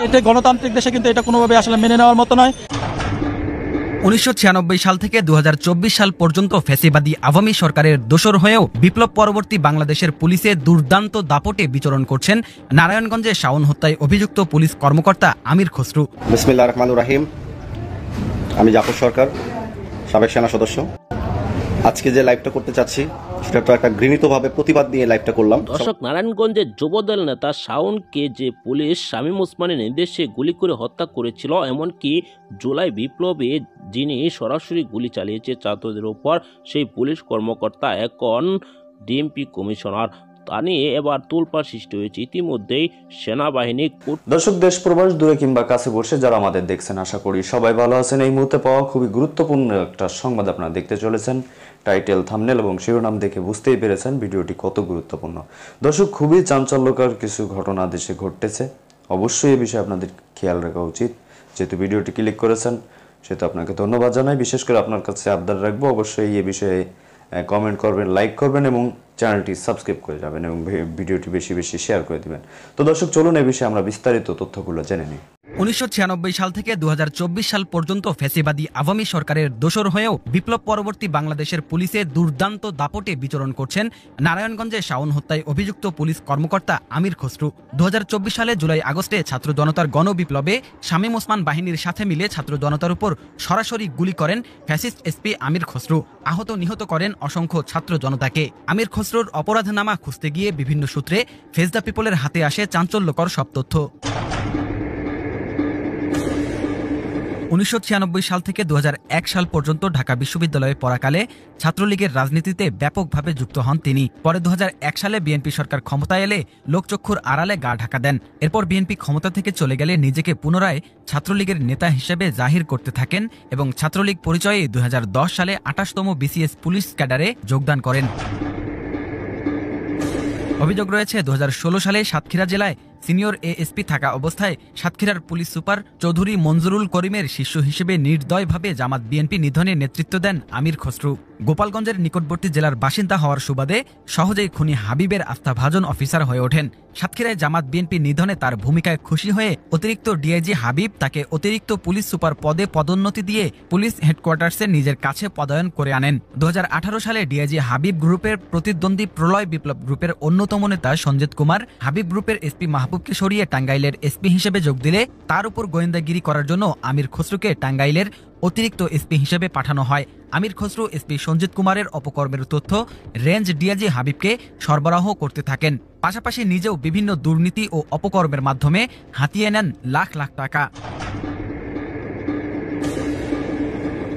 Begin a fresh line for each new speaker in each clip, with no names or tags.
এটা গণতান্ত্রিক দেশে কিন্তু এটা কোনোভাবে আসলে মেনে নেওয়ার মতো নয়।
1996 সাল থেকে 2024 সাল পর্যন্ত ফ্যাসিবাদী আওয়ামী সরকারের দোসর হয়েও বিপ্লব পরবর্তী বাংলাদেশের পুলিশে দুর্দান্ত দাপটে বিচরণ করছেন নারায়ণগঞ্জে শাওন হত্যায় অভিযুক্ত পুলিশ কর্মকর্তা আমির খসরু।
বিসমিল্লাহির রহমানির রহিম। আমি জাফর সরকার, সাবেক সেনা সদস্য। আজকে যে লাইভটা করতে চাচ্ছি সেটা তো একটা ঘৃণিতভাবে প্রতিবাদ নিয়ে লাইভটা করলাম।
দর্শক, নারায়ণগঞ্জের যুবদল নেতা শাওনকে যে পুলিশ শামীম ওসমানের নির্দেশে গুলি করে হত্যা করেছিল, এমনকি জুলাই বিপ্লবে যিনি সরাসরি গুলি চালিয়েছে ছাত্রদের উপর, সেই পুলিশ কর্মকর্তা এখন ডিএমপি কমিশনার। তা নিয়ে এবার তোলপাড় সৃষ্টি হয়েছে ইতিমধ্যেই সেনাবাহিনী।
দর্শক, দেশ প্রবাস দূরে কিংবা কাছে বসে যারা আমাদের দেখছেন, আশা করি সবাই ভালো আছেন। এই মুহূর্তে পাওয়া খুবই গুরুত্বপূর্ণ একটা সংবাদ আপনারা দেখতে চলেছেন। টাইটেল, থাম্বনেল এবং শিরোনাম দেখে বুঝতেই পেরেছেন ভিডিওটি কত গুরুত্বপূর্ণ। দর্শক, খুবই চাঞ্চল্যকর কিছু ঘটনা দেশে ঘটতেছে। অবশ্যই এ বিষয়ে আপনাদের খেয়াল রাখা উচিত। যেহেতু ভিডিওটি ক্লিক করেছেন সেহেতু আপনাকে ধন্যবাদ জানাই। বিশেষ করে আপনার কাছে আবদার রাখবো, অবশ্যই এ বিষয়ে কমেন্ট করবেন, লাইক করবেন এবং চ্যানেলটি সাবস্ক্রাইব করে যাবেন এবং ভিডিওটি বেশি বেশি শেয়ার করে দিবেন। তো দর্শক, চলুন এই বিষয়ে আমরা বিস্তারিত তথ্যগুলো জেনে নিই।
1996 সাল থেকে 2024 সাল পর্যন্ত ফ্যাসিবাদী আওয়ামী সরকারের দোসর হয়েও বিপ্লব পরবর্তী বাংলাদেশের পুলিশে দুর্দান্ত দাপটে বিচরণ করছেন নারায়ণগঞ্জে শাওন হত্যায় অভিযুক্ত পুলিশ কর্মকর্তা আমির খসরু। 2024 সালে জুলাই আগস্টে ছাত্র জনতার গণবিপ্লবে শামীম ওসমান বাহিনীর সাথে মিলে ছাত্র জনতার উপর সরাসরি গুলি করেন ফ্যাসিস্ট এসপি আমির খসরু। আহত নিহত করেন অসংখ্য ছাত্র জনতাকে। আমির খসরুর অপরাধনামা খুঁজতে গিয়ে বিভিন্ন সূত্রে ফেস দ্য পিপলের হাতে আসে চাঞ্চল্যকর সব তথ্য। 1996 সাল থেকে 2001 সাল পর্যন্ত ঢাকা বিশ্ববিদ্যালয়ে পড়াকালে ছাত্রলীগের রাজনীতিতে ব্যাপকভাবে যুক্ত হন তিনি। পরে 2001 সালে বিএনপি সরকার ক্ষমতায় এলে লোকচক্ষুর আড়ালে গা ঢাকা দেন। এরপর বিএনপি ক্ষমতা থেকে চলে গেলে নিজেকে পুনরায় ছাত্রলীগের নেতা হিসেবে জাহির করতে থাকেন এবং ছাত্রলীগ পরিচয়ে 2010 সালে 28তম বিসিএস পুলিশ ক্যাডারে যোগদান করেন। অভিযোগ রয়েছে 2016 সালে সাতক্ষীরা জেলায় সিনিয়র এএসপি থাকা অবস্থায় সাতক্ষীরার পুলিশ সুপার চৌধুরী মঞ্জুরুল করিমের শিষ্য হিসেবে নির্দয়ভাবে জামাত বিএনপি নিধনে নেতৃত্ব দেন আমির খসরু। গোপালগঞ্জের নিকটবর্তী জেলার বাসিন্দা হওয়ার সুবাদে সহজেই খুনি হাবিবের আস্থাভাজন অফিসার হয়ে ওঠেন। সাতক্ষীরায় জামাত বিএনপি নিধনে তার ভূমিকায় খুশি হয়ে অতিরিক্ত ডিআইজি হাবিব তাকে অতিরিক্ত পুলিশ সুপার পদে পদোন্নতি দিয়ে পুলিশ হেডকোয়ার্টার্সে নিজের কাছে পদায়ন করে আনেন। 2018 সালে ডিআইজি হাবিব গ্রুপের প্রতিদ্বন্দ্বী প্রলয় বিপ্লব গ্রুপের অন্যতম নেতা সঞ্জিত কুমার হাবিব গ্রুপের এসপি মাহবুবকে সরিয়ে টাঙ্গাইলের এসপি হিসেবে যোগ দিলে তার উপর গোয়েন্দাগিরি করার জন্য আমির খসরুকে টাঙ্গাইলের অতিরিক্ত এসপি হিসেবে পাঠানো হয়। আমির খসরু এসপি সঞ্জিত কুমারের অপকর্মের তথ্য রেঞ্জ ডিআইজি হাবিবকে সরবরাহ করতে থাকেন। পাশাপাশি নিজেও বিভিন্ন দুর্নীতি ও অপকর্মের মাধ্যমে হাতিয়ে নেন লাখ লাখ টাকা।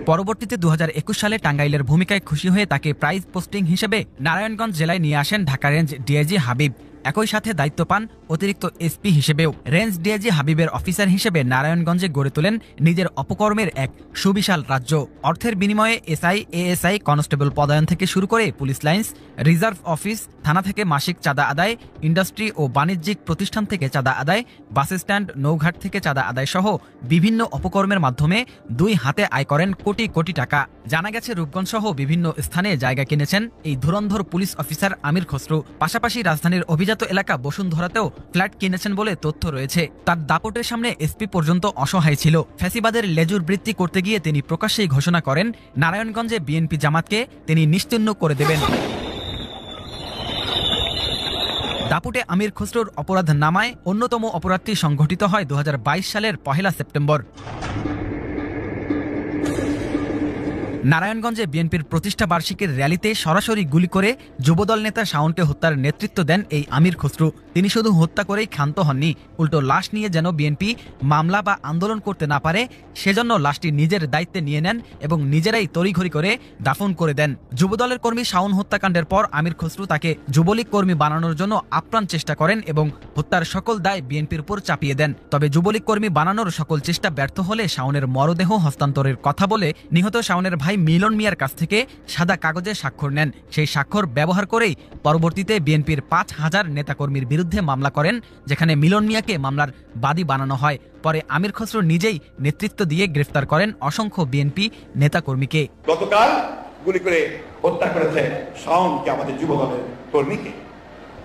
পরবর্তীতে 2021 সালে টাঙ্গাইলের ভূমিকায় খুশি হয়ে তাকে প্রাইজ পোস্টিং হিসেবে নারায়ণগঞ্জ জেলায় নিয়ে আসেন ঢাকা রেঞ্জ ডিআইজি হাবিব। একই সাথে দায়িত্ব পান অতিরিক্ত এসপি হিসেবেও। রেঞ্জ ডিআইজি হাবিবের অফিসার হিসেবে নারায়ণগঞ্জে গড়ে তোলেন নিজের অপকর্মের এক সুবিশাল রাজ্য। অর্থের বিনিময়ে এসআই, এএসআই, কনস্টেবল পদায়ন থেকে শুরু করে পুলিশ লাইন্স, রিজার্ভ অফিস, থানা থেকে মাসিক চাঁদা আদায়, ইন্ডাস্ট্রি ও বাণিজ্যিক প্রতিষ্ঠান থেকে চাঁদা আদায়, বাস স্ট্যান্ড, নৌঘাট থেকে চাঁদা আদায় সহ বিভিন্ন অপকর্মের মাধ্যমে দুই হাতে আয় করেন কোটি কোটি টাকা। জানা গেছে রূপগঞ্জ সহ বিভিন্ন স্থানে জায়গা কিনেছেন এই ধুরন্ধর পুলিশ অফিসার আমির খসরু। পাশাপাশি রাজধানীর অভিজাত এলাকা বসুন্ধরাতেও ফ্ল্যাট কিনেছেন বলে তথ্য রয়েছে। তার দাপটের সামনে এসপি পর্যন্ত অসহায় ছিল। ফ্যাসিবাদের লেজুর বৃত্তি করতে গিয়ে তিনি প্রকাশ্যেই ঘোষণা করেন নারায়ণগঞ্জে বিএনপি জামাতকে তিনি নিশ্চিহ্ন করে দেবেন। দাপুটে আমির খসরুর অপরাধ নামায় অন্যতম অপরাধটি সংঘটিত হয় 2022 সালের 1 সেপ্টেম্বর। নারায়ণগঞ্জে বিএনপির প্রতিষ্ঠা বার্ষিকীর র্যালিতে সরাসরি গুলি করে যুবদল নেতা শাওনকে হত্যার নেতৃত্ব দেন এই আমির খসরু। তিনি শুধু হত্যা করেই ক্ষান্ত হননি, উল্টো লাশ নিয়ে যেন বিএনপি মামলা বা আন্দোলন করতে না পারে সেজন্য লাশটি নিজের দায়িত্বে নিয়ে নেন এবং নিজেরাই তড়িঘড়ি করে দাফন করে দেন। যুবদলের কর্মী শাওন হত্যাকাণ্ডের পর আমির খসরু তাকে যুবলীগ কর্মী বানানোর জন্য আপ্রাণ চেষ্টা করেন এবং হত্যার সকল দায় বিএনপির উপর চাপিয়ে দেন। তবে যুবলীগ কর্মী বানানোর সকল চেষ্টা ব্যর্থ হলে শাওনের মরদেহ হস্তান্তরের কথা বলে নিহত শাওনের ভাই মিলন মিয়ার কাছ থেকে সাদা কাগজে স্বাক্ষর নেন। সেই স্বাক্ষর ব্যবহার করেই পরবর্তীতে বিএনপির 5000 নেতাকর্মীর বিরুদ্ধে মামলা করেন, যেখানে মিলন মিয়াকে মামলার বাদী বানানো হয়। পরে আমির খসরু নিজেই নেতৃত্ব দিয়ে গ্রেফতার করেন অসংখ্য বিএনপি নেতাকর্মীকে।
গতকাল গুলি করে হত্যা করেছে শাওনকে, আমাদের যুবদলের কর্মীকে,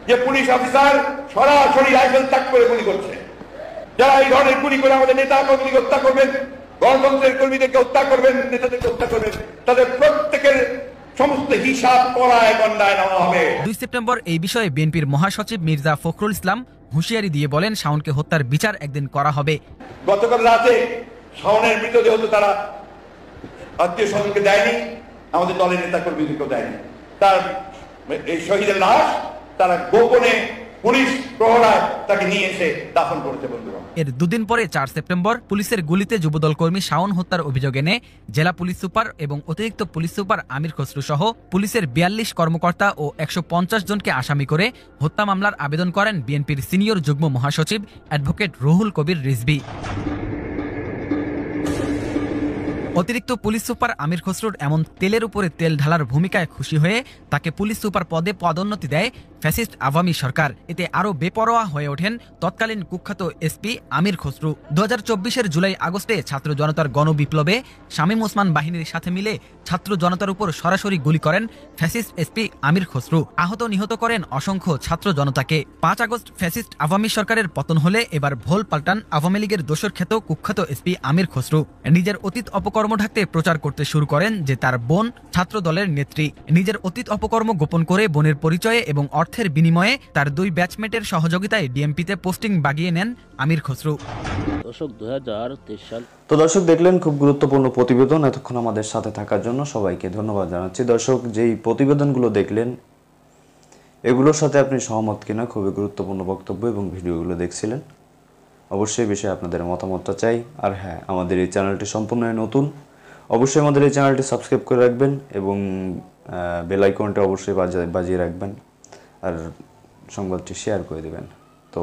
যে পুলিশ অফিসার সরাসরি রাইফেল তাক করে গুলি করছে। যারা এই ধরনের গুলি করে আমাদের নেতা কর্মীকে হত্যা করবেন, গণতন্ত্রের কর্মীদেরকে হত্যা করবেন, নেতাদেরকে হত্যা করবেন, তাদের প্রত্যেকের সমস্ত হিসাব করায় গণ্ডায় নেওয়া হবে।
2 সেপ্টেম্বর এই বিষয়ে বিএনপির মহাসচিব মির্জা ফখরুল ইসলাম হুঁশিয়ারি দিয়ে বলেন, শাওনকে হত্যার বিচার একদিন করা হবে।
গতকাল রাতে শাওনের মৃতদেহ তো তারা আত্মীয় স্বজনকে দেয়নি, আমাদের দলের নেতা কর্মীদেরকেও দেয়নি। তার এই শহীদের লাশ তারা গোপনে পুলিশ প্রহরায় তাকে নিয়ে এসে দাফন করতে বলল।
এর দুদিন পরে 4 সেপ্টেম্বর পুলিশের গুলিতে যুবদল কর্মী শাওন হত্যার অভিযোগ এনে জেলা পুলিশ সুপার এবং অতিরিক্ত পুলিশ সুপার আমির খসরু সহ পুলিশের 42 কর্মকর্তা ও 150 জনকে আসামি করে হত্যা মামলার আবেদন করেন বিএনপির সিনিয়র যুগ্ম মহাসচিব অ্যাডভোকেট রুহুল কবির রিজভী। অতিরিক্ত পুলিশ সুপার আমির খসরুর এমন তেলের উপরে তেল ঢালার ভূমিকায় খুশি হয়ে তাকে পুলিশ সুপার পদে পদোন্নতি দেয় ফ্যাসিস্ট আওয়ামী সরকার। এতে আরও বেপরোয়া হয়ে ওঠেন তৎকালীন কুখ্যাত এসপি আমির খসরু। 2024-এর জুলাই আগস্টে ছাত্র জনতার গণবিপ্লবে শামীম ওসমান বাহিনীর সাথে মিলে ছাত্র জনতার উপর সরাসরি গুলি করেন ফ্যাসিস্ট এসপি আমির খসরু। আহত নিহত করেন অসংখ্য ছাত্র জনতাকে। 5 আগস্ট ফ্যাসিস্ট আওয়ামী সরকারের পতন হলে এবার ভোল পাল্টান আওয়ামী লীগের দোসর খ্যাত কুখ্যাত এসপি আমির খসরু। নিজের অতীত অপকর্ম ঢাকতে প্রচার করতে শুরু করেন যে তার বোন ছাত্র দলের নেত্রী। নিজের অতীত অপকর্ম গোপন করে বোনের পরিচয়ে এবং অর্থের বিনিময়ে তার 2 ব্যাচমেটের সহযোগিতায় ডিএমপিতে পোস্টিং বাগিয়ে নেন আমির খসরু।
দর্শক 2023 সাল।
তো দর্শক দেখলেন খুব গুরুত্বপূর্ণ প্রতিবেদন। এতক্ষণ আমাদের সাথে থাকার জন্য সবাইকে ধন্যবাদ জানাচ্ছি। দর্শক, যেই প্রতিবেদনগুলো দেখলেন এগুলোর সাথে আপনি সহমত কিনা, খুবই গুরুত্বপূর্ণ বক্তব্য এবং ভিডিওগুলো দেখছিলেন। অবশ্যই বিষয়ে আপনাদের মতামতটা চাই। আর হ্যাঁ, আমাদের এই চ্যানেলটি সম্পূর্ণ নতুন, অবশ্যই আমাদের এই চ্যানেলটি সাবস্ক্রাইব করে রাখবেন এবং বেল আইকনটা অবশ্যই বাজিয়ে রাখবেন আর সংবাদটি শেয়ার করে দেবেন। তো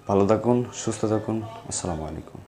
ভালো থাকুন, সুস্থ থাকুন। আসসালামু আলাইকুম।